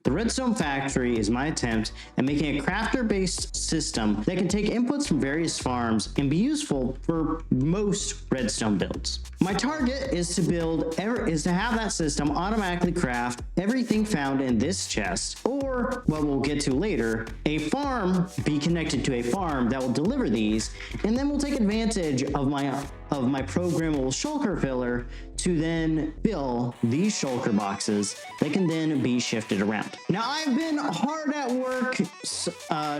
The Redstone Factory is my attempt at making a crafter-based system that can take inputs from various farms and be useful for most redstone builds. My target is to have that system automatically craft everything found in this chest, or what we'll get to later, a farm be connected to a farm that will deliver these, and then we'll take advantage of my programmable shulker filler to then fill these shulker boxes that can then be shifted around. Now, I've been hard at work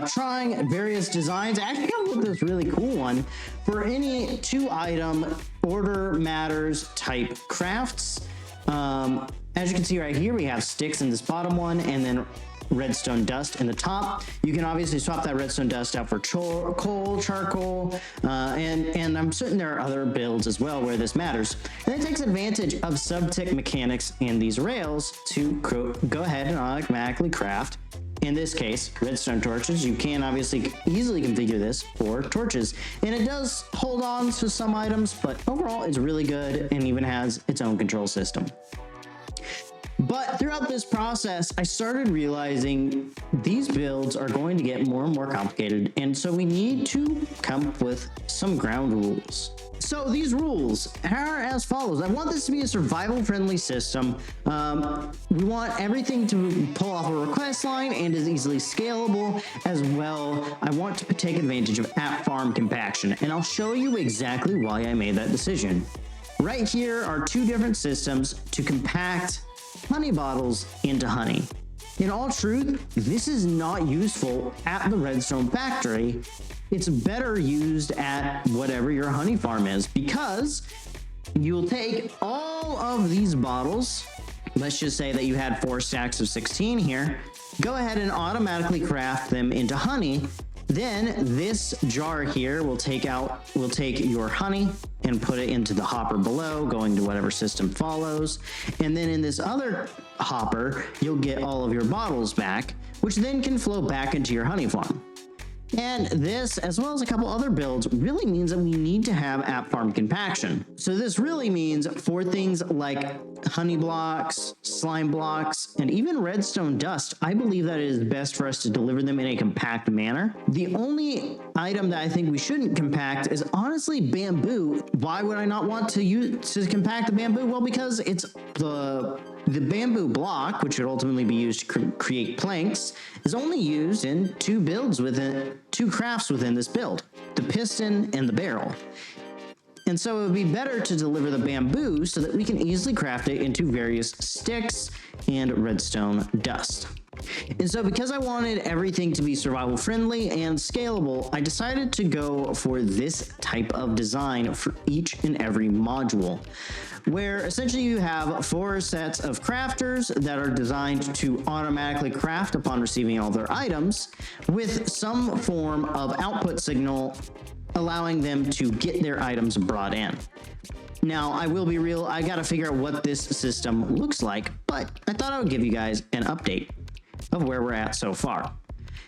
trying various designs. I actually come up with this really cool one for any 2-item order matters type crafts. As you can see right here, we have sticks in this bottom one, and then redstone dust in the top. You can obviously swap that redstone dust out for coal, charcoal, and I'm certain there are other builds as well where this matters. And it takes advantage of subtick mechanics in these rails to go ahead and automatically craft, in this case, redstone torches. You can obviously easily configure this for torches, and it does hold on to some items, but overall it's really good and even has its own control system. But throughout this process, I started realizing these builds are going to get more and more complicated, and so we need to come up with some ground rules. So these rules are as follows. I want this to be a survival-friendly system. We want everything to pull off a request line and is easily scalable as well. I want to take advantage of at-farm compaction, and I'll show you exactly why I made that decision. Right here are 2 different systems to compact honey bottles into honey. In all truth, this is not useful at the Redstone Factory. It's better used at whatever your honey farm is, because you'll take all of these bottles. Let's just say that you had 4 stacks of 16 here. Go ahead and automatically craft them into honey. Then this jar here will take your honey and put it into the hopper below, going to whatever system follows. And then in this other hopper, you'll get all of your bottles back, which then can flow back into your honey farm. And this, as well as a couple other builds, really means that we need to have at-farm compaction. So this really means for things like honey blocks, slime blocks, and even redstone dust, I believe that it is best for us to deliver them in a compact manner. The only item that I think we shouldn't compact is honestly bamboo. Why would I not want to compact the bamboo? Well, because it's the bamboo block, which would ultimately be used to create planks, is only used in 2 crafts within this build, the piston and the barrel. And so it would be better to deliver the bamboo so that we can easily craft it into various sticks and redstone dust. And so because I wanted everything to be survival friendly and scalable, I decided to go for this type of design for each and every module, where essentially you have 4 sets of crafters that are designed to automatically craft upon receiving all their items, with some form of output signal allowing them to get their items brought in. Now, I will be real, I gotta figure out what this system looks like, but I thought I would give you guys an update of where we're at so far.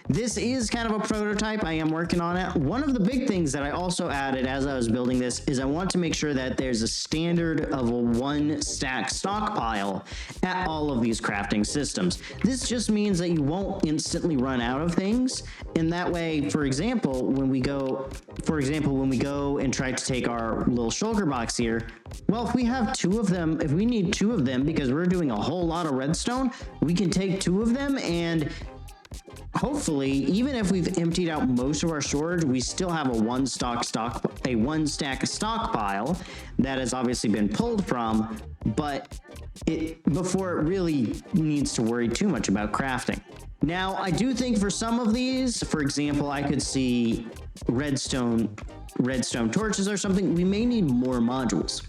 This is kind of a prototype. I am working on it. One of the big things that I also added as I was building this is I want to make sure that there's a standard of a 1-stack stockpile at all of these crafting systems. This just means that you won't instantly run out of things. And that way, for example, when we go and try to take our little shulker box here, well, if we have 2 of them, if we need 2 of them because we're doing a whole lot of redstone, we can take 2 of them, and hopefully, even if we've emptied out most of our storage, we still have a 1-stack stockpile that has obviously been pulled from, but before it really needs to worry too much about crafting. Now, I do think for some of these, for example, I could see redstone torches or something, we may need more modules.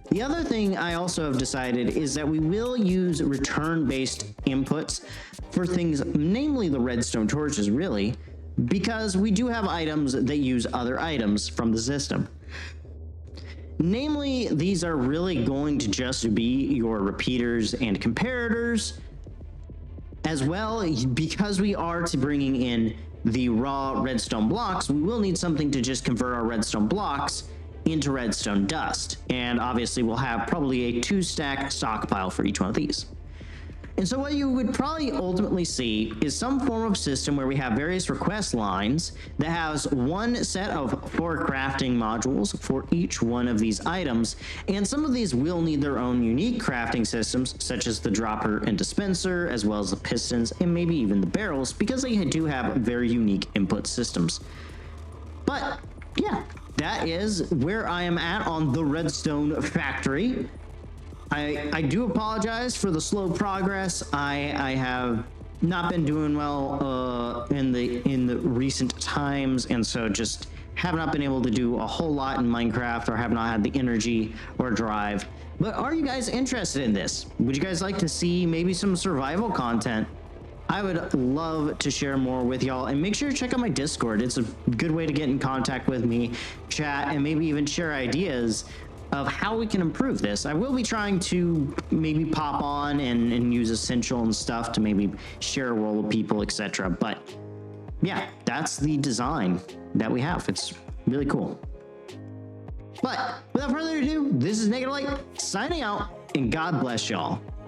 The other thing I also have decided is that we will use return-based inputs for things, namely the redstone torches, really, because we do have items that use other items from the system. Namely, these are really going to just be your repeaters and comparators, as well, because we are bringing in the raw redstone blocks, we will need something to just convert our redstone blocks into redstone dust. And obviously we'll have probably a 2-stack stockpile for each one of these. And so what you would probably ultimately see is some form of system where we have various request lines that has one set of 4 crafting modules for each one of these items. And some of these will need their own unique crafting systems, such as the dropper and dispenser, as well as the pistons, and maybe even the barrels, because they do have very unique input systems. But yeah, that is where I am at on the Redstone Factory. I do apologize for the slow progress. I have not been doing well in the recent times, and so just have not been able to do a whole lot in Minecraft, or have not had the energy or drive. But are you guys interested in this? Would you guys like to see maybe some survival content? I would love to share more with y'all, and make sure to check out my Discord. It's a good way to get in contact with me, chat, and maybe even share ideas of how we can improve this. I will be trying to maybe pop on and use Essential and stuff to maybe share a role with people, etc. But yeah, that's the design that we have. It's really cool. But without further ado, this is Negative Light signing out, and God bless y'all.